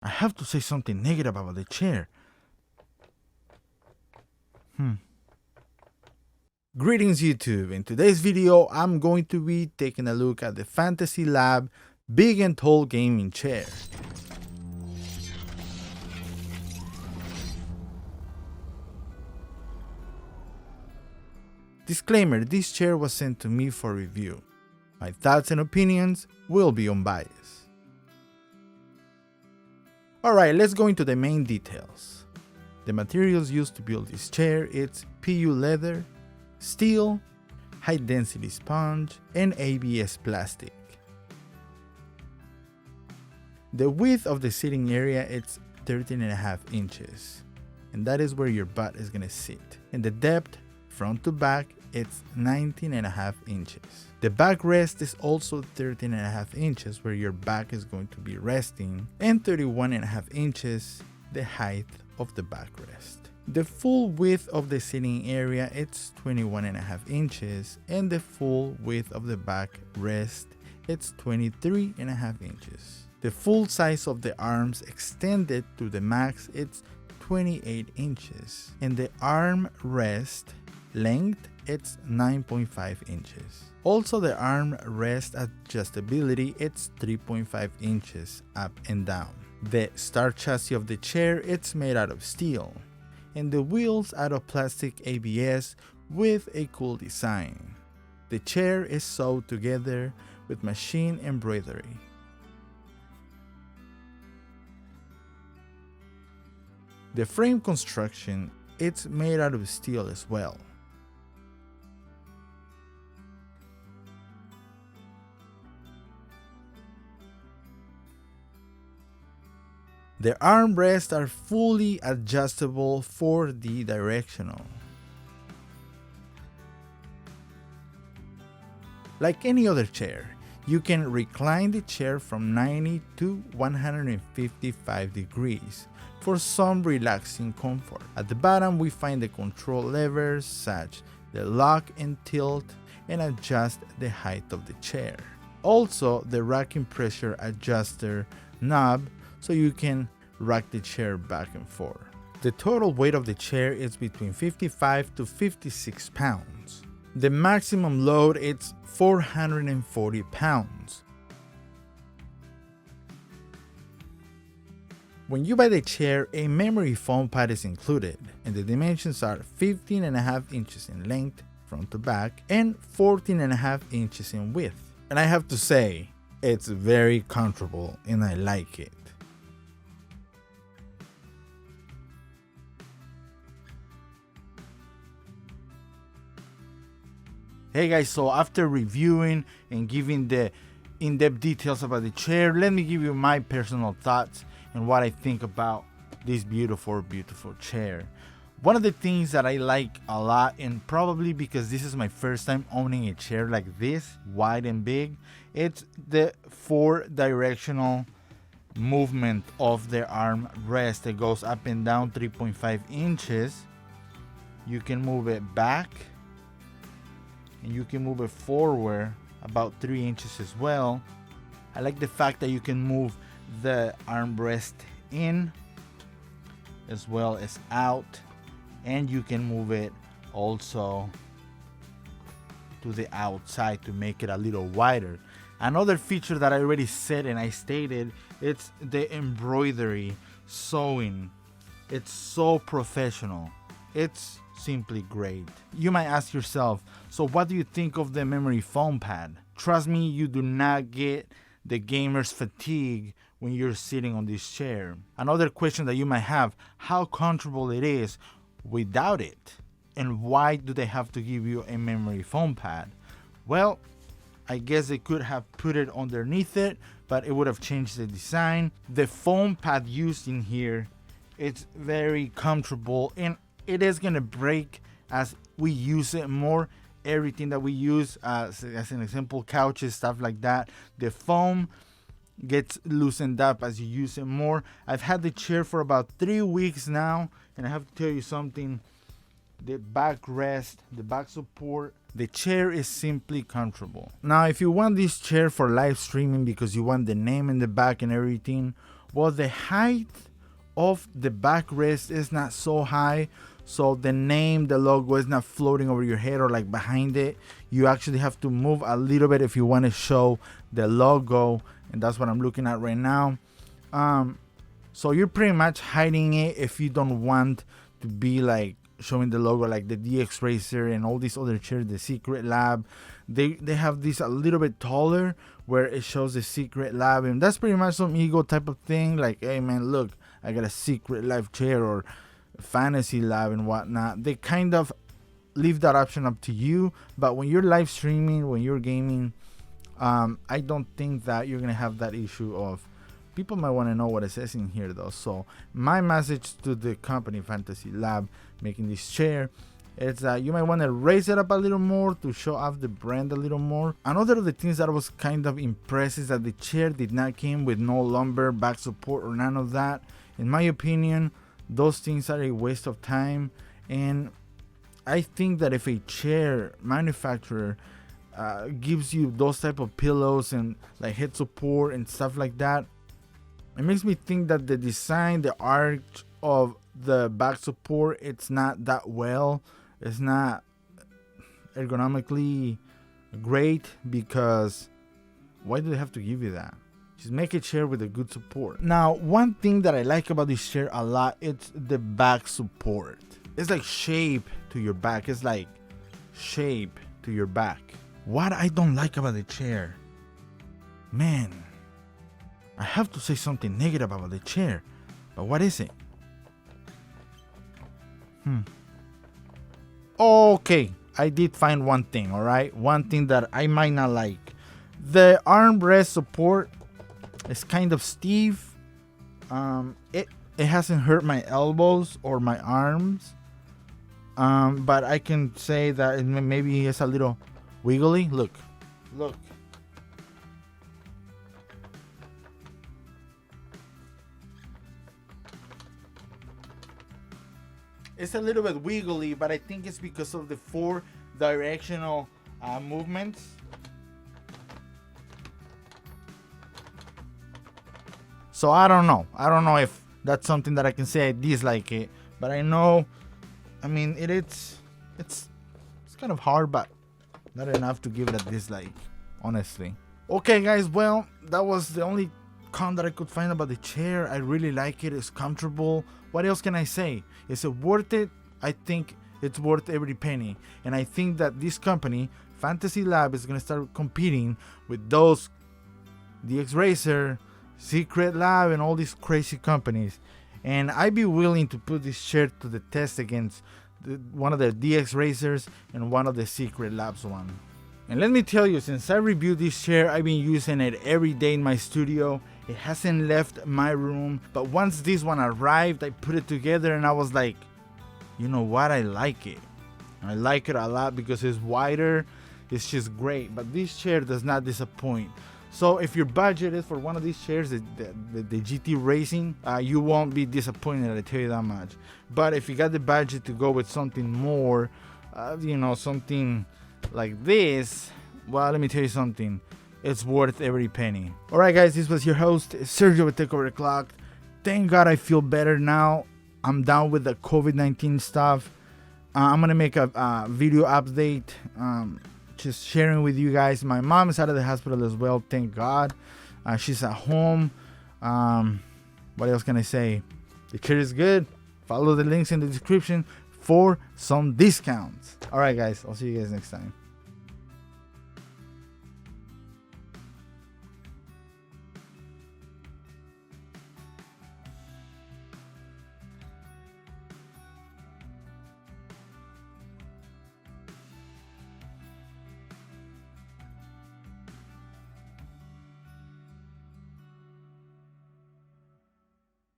I have to say something negative about the chair. Greetings YouTube. In today's video, I'm going to be taking a look at the FANTASYLAB Big and Tall Gaming Chair. Disclaimer, this chair was sent to me for review. My thoughts and opinions will be unbiased. Alright, let's go into the main details. The materials used to build this chair, it's PU leather, steel, high density sponge, and ABS plastic. The width of the sitting area is 13.5 inches, and that is where your butt is gonna sit. And the depth, front to back, it's 19.5 inches. The backrest is also 13.5 inches where your back is going to be resting, and 31.5 inches the height of the backrest. The full width of the sitting area it's 21.5 inches, and the full width of the backrest it's 23.5 inches. The full size of the arms extended to the max it's 28 inches, and the arm rest length it's 9.5 inches. Also the arm rest adjustability it's 3.5 inches up and down. The star chassis of the chair it's made out of steel, and the wheels out of plastic ABS with a cool design. The chair is sewed together with machine embroidery. The frame construction it's made out of steel as well. The armrests are fully adjustable 4D directional. Like any other chair, you can recline the chair from 90 to 155 degrees for some relaxing comfort. At the bottom we find the control levers such the lock and tilt and adjust the height of the chair. Also the racking pressure adjuster knob so you can rack the chair back and forth. The total weight of the chair is between 55 to 56 pounds. The maximum load is 440 pounds. When you buy the chair, a memory foam pad is included, and the dimensions are 15.5 inches in length front to back and 14.5 inches in width. And I have to say, it's very comfortable and I like it. Hey guys, so after reviewing and giving the in-depth details about the chair, let me give you my personal thoughts and what I think about this beautiful chair. One of the things that I like a lot, and probably because this is my first time owning a chair like this, wide and big, it's the 4-directional movement of the arm rest. It goes up and down 3.5 inches. You can move it back and you can move it forward about 3 inches as well. I like the fact that you can move the armrest in as well as out, and you can move it also to the outside to make it a little wider. Another feature that I already said and I stated, it's the embroidery sewing. It's so professional. It's simply great. You might ask yourself, so what do you think of the memory foam pad? Trust me, you do not get the gamer's fatigue when you're sitting on this chair. Another question that you might have, how comfortable it is without it, and why do they have to give you a memory foam pad? Well, I guess they could have put it underneath it, but it would have changed the design. The foam pad used in here, it's very comfortable, and it is gonna break as we use it more. Everything that we use as an example, couches, stuff like that, the foam gets loosened up as you use it more. I've had the chair for about 3 weeks now, and I have to tell you something, the backrest, the back support, the chair is simply comfortable. Now if you want this chair for live streaming because you want the name in the back and everything, Well, the height of the backrest is not so high, so the name, the logo is not floating over your head or like behind it. You actually have to move a little bit if you want to show the logo, and that's what I'm looking at right now. So you're pretty much hiding it if you don't want to be like showing the logo, like the DX Racer and all these other chairs, the Secret Lab. They have this a little bit taller where it shows the Secret Lab, and that's pretty much some ego type of thing, like, hey man, look, I got a Secret Lab chair or FANTASYLAB and whatnot. They kind of leave that option up to you, but when you're live streaming, when you're gaming, I don't think that you're gonna have that issue of people might want to know what it says in here though. So my message to the company FANTASYLAB making this chair is that you might want to raise it up a little more to show off the brand a little more. Another of the things that was kind of impressed is that the chair did not come with no lumbar, back support, or none of that. In my opinion, those things are a waste of time, and I think that if a chair manufacturer gives you those type of pillows and like head support and stuff like that, it makes me think that the design, the arch of the back support, it's not that well. It's not ergonomically great, because why do they have to give you that? Just make a chair with a good support. Now, one thing that I like about this chair a lot, it's the back support. It's like shape to your back. It's like shape to your back. What I don't like about the chair, man, I have to say something negative about the chair, but what is it? Okay, I did find one thing, all right? One thing that I might not like. The armrest support is kind of stiff. It hasn't hurt my elbows or my arms. But I can say that maybe it's a little wiggly. Look. It's a little bit wiggly, but I think it's because of the 4 directional movements. So I don't know if that's something that I can say I dislike it, but I know, I mean, it's kind of hard, but not enough to give it a dislike, honestly. Okay guys, well, that was the only con that I could find about the chair. I really like it. It's comfortable. What else can I say? Is it worth it? I think it's worth every penny, and I think that this company FANTASYLAB is gonna start competing with those DX Racer, Secret Lab, and all these crazy companies, and I'd be willing to put this chair to the test against one of the DX Racers and one of the Secret Labs one. And let me tell you, since I reviewed this chair, I've been using it every day in my studio. It hasn't left my room, but once this one arrived, I put it together and I was like, you know what, I like it. I like it a lot because it's wider. It's just great, but this chair does not disappoint. So if your budget is for one of these chairs, the GT Racing, you won't be disappointed, I tell you that much. But if you got the budget to go with something more, something like this, well, let me tell you something. It's worth every penny. Alright guys, this was your host, Sergio with Take Over the Clock. Thank God I feel better now. I'm done with the COVID-19 stuff. I'm gonna make a video update, just sharing with you guys. My mom is out of the hospital as well, thank God. She's at home. What else can I say? The chair is good. Follow the links in the description for some discounts. Alright guys, I'll see you guys next time.